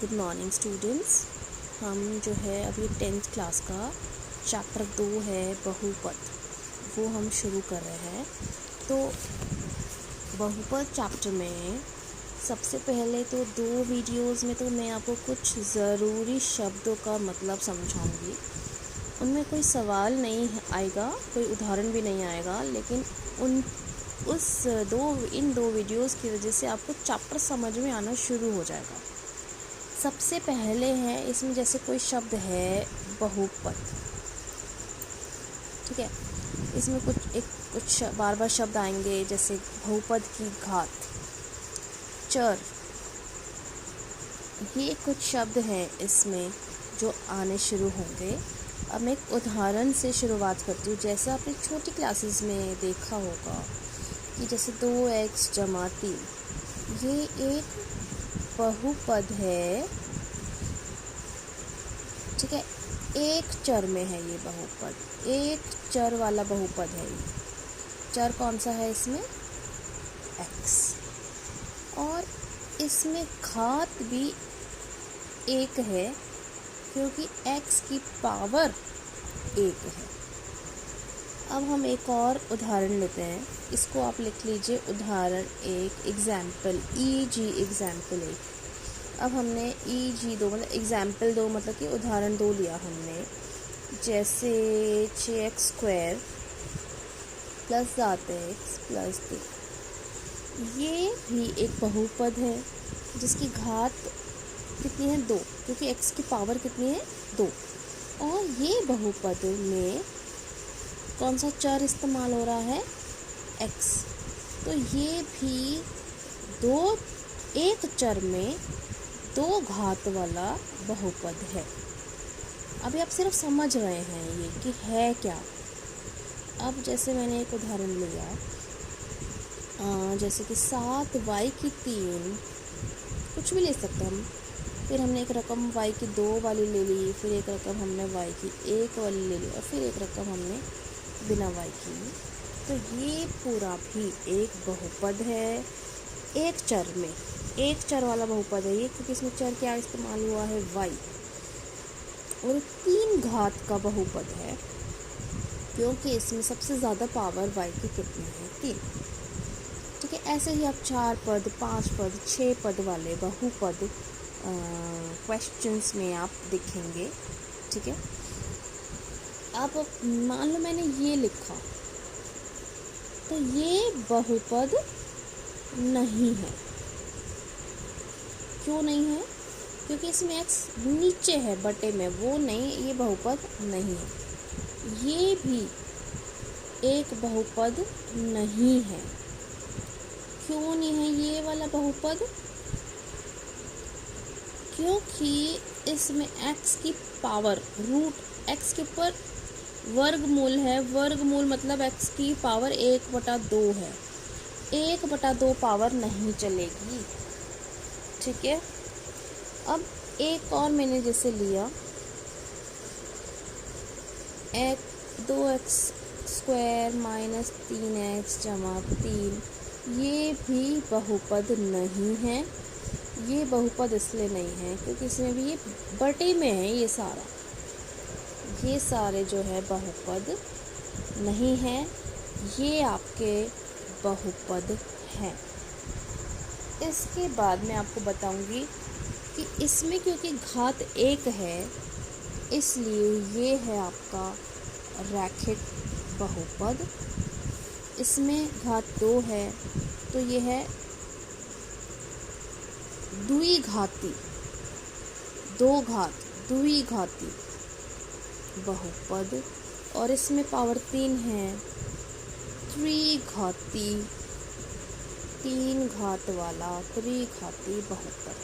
Good morning students. हम जो है अभी 10th क्लास का चैप्टर 2 है बहुपद, वो हम शुरू कर रहे हैं। तो बहुपद चैप्टर में सबसे पहले तो 2 वीडियोस में तो मैं आपको कुछ ज़रूरी शब्दों का मतलब समझाऊंगी। उनमें कोई सवाल नहीं आएगा, कोई उदाहरण भी नहीं आएगा, लेकिन इन दो वीडियोस की वजह से आपको चैप्टर समझ में आना शुरू हो जाएगा। सबसे पहले है इसमें जैसे कोई शब्द है बहुपद, ठीक है। इसमें कुछ बार बार शब्द आएंगे, जैसे बहुपद की घात, चर, ये कुछ शब्द हैं इसमें जो आने शुरू होंगे। अब मैं एक उदाहरण से शुरुआत करती हूँ। जैसे आपने छोटी क्लासेस में देखा होगा कि जैसे 2x जमा 3, ये एक बहुपद है, ठीक है। एक चर में है ये बहुपद, एक चर वाला बहुपद है ये। चर कौन सा है इसमें? x। और इसमें घात भी एक है, क्योंकि x की पावर 1 है। अब हम एक और उदाहरण लेते हैं, इसको आप लिख लीजिए उदाहरण 1, एग्जाम्पल एग्जाम्पल 1। अब हमने EG2 मतलब एग्जाम्पल 2 मतलब कि उदाहरण 2 लिया हमने। जैसे 6x² प्लस 7x प्लस 3, ये भी एक बहुपद है जिसकी घात कितनी है? 2, क्योंकि x की पावर कितनी है? 2। और ये बहुपद में कौन सा चर इस्तेमाल हो रहा है? x। तो ये भी एक चर में 2 घात वाला बहुपद है। अभी आप सिर्फ समझ रहे हैं ये कि है क्या। अब जैसे मैंने एक उदाहरण लिया, जैसे कि 7y की 3, कुछ भी ले सकते हैं हम। फिर हमने एक रकम y की 2 वाली ले ली, फिर एक रकम हमने y की 1 वाली ले ली, और फिर एक रकम हमने बिना y की ली। तो ये पूरा भी एक बहुपद है, एक चर में, एक चर वाला बहुपद है ये, क्योंकि इसमें चर क्या इस्तेमाल हुआ है? y। और 3 घात का बहुपद है, क्योंकि इसमें सबसे ज़्यादा पावर y की कितनी है? 3, ठीक है। ऐसे ही आप 4 पद, 5 पद, 6 पद वाले बहुपद क्वेश्चंस में आप देखेंगे, ठीक है। अब मान लो मैंने ये लिखा, तो ये बहुपद नहीं है। क्यों नहीं है? क्योंकि इसमें x नीचे है बटे में, वो नहीं, ये बहुपद नहीं है। ये भी एक बहुपद नहीं है। क्यों नहीं है ये वाला बहुपद? क्योंकि इसमें x की पावर रूट x के ऊपर वर्गमूल है। वर्गमूल मतलब x की पावर 1/2 है। 1/2 पावर नहीं चलेगी, ठीक है। अब एक और मैंने जैसे लिया 2x² माइनस 3x जमा 3, ये भी बहुपद नहीं है। ये बहुपद इसलिए नहीं है क्योंकि इसमें भी ये बटे में है। ये सारे जो है बहुपद नहीं है, ये आपके बहुपद हैं। इसके बाद मैं आपको बताऊंगी कि इसमें क्योंकि घात 1 है, इसलिए ये है आपका रैखिक बहुपद। इसमें घात 2 है, तो ये है द्विघाती, 2 घात, द्विघाती बहुपद। और इसमें पावर 3 है, त्रिघाती, 3 घात वाला त्रिघाती बहुपद।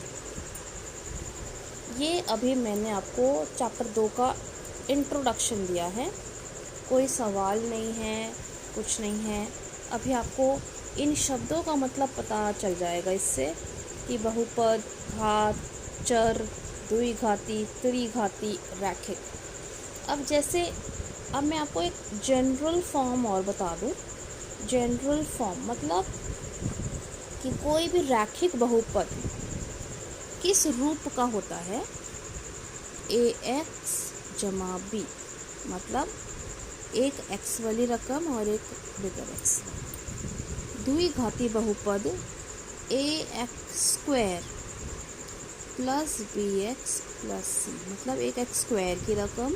ये अभी मैंने आपको चैप्टर 2 का इंट्रोडक्शन दिया है, कोई सवाल नहीं है, कुछ नहीं है। अभी आपको इन शब्दों का मतलब पता चल जाएगा इससे कि बहुपद, घात, चर, द्विघाती, त्रिघाती, रैखिक। अब मैं आपको एक जनरल फॉर्म और बता दूं। जनरल फॉर्म मतलब कि कोई भी रैखिक बहुपद किस रूप का होता है? ax जमा b, मतलब एक x वाली रकम और एक बिगर x। द्विघाती बहुपद ax² plus bx plus c, मतलब एक x² की रकम,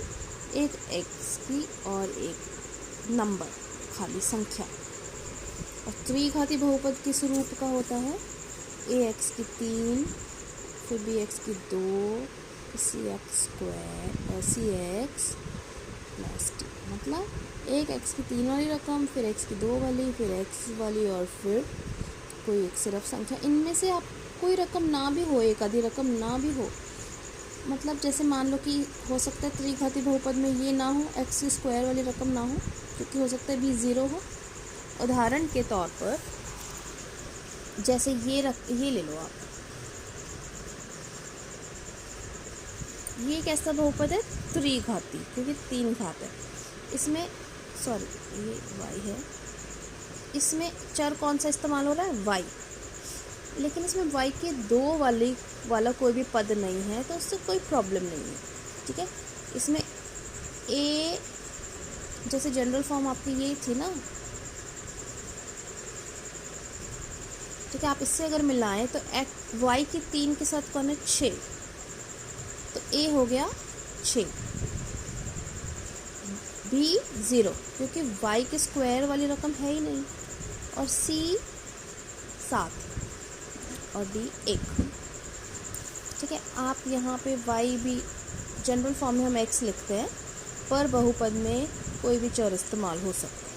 एक x की और एक नंबर खाली संख्या। और त्रिघाती बहुपद किस रूप का होता है? ax की 3, फिर bx की 2, cx² और cx प्लस d, मतलब एक x की 3 वाली रकम, फिर x की 2 वाली, फिर x वाली और फिर कोई एक सिर्फ संख्या। इनमें से आप कोई रकम ना भी हो, एक आधी रकम ना भी हो, मतलब जैसे मान लो कि हो सकता है त्रिघाती बहुपद में ये ना हो, x² वाली रकम ना हो, क्योंकि हो सकता है b 0 हो। उदाहरण के तौर पर जैसे ये ले लो आप, ये कैसा बहुपद है? त्रिघाती, क्योंकि 3 घात है। इसमें ये y है, इसमें चर कौन सा इस्तेमाल हो रहा है? y, लेकिन इसमें y के 2 वाला कोई भी पद नहीं है, तो उससे कोई प्रॉब्लम नहीं है, ठीक है। इसमें a, जैसे जनरल फॉर्म आपकी ये थी ना, ठीक है, आप इससे अगर मिलाएं तो y की 3 के साथ कौन है? 6, तो a हो गया 6, b 0, क्योंकि y के स्क्वायर वाली रकम है ही नहीं, और c 7 और d 1, ठीक है। आप यहाँ पे y भी जनरल फॉर्म में हम x लिखते हैं, पर बहुपद में कोई भी चर इस्तेमाल हो सकता है।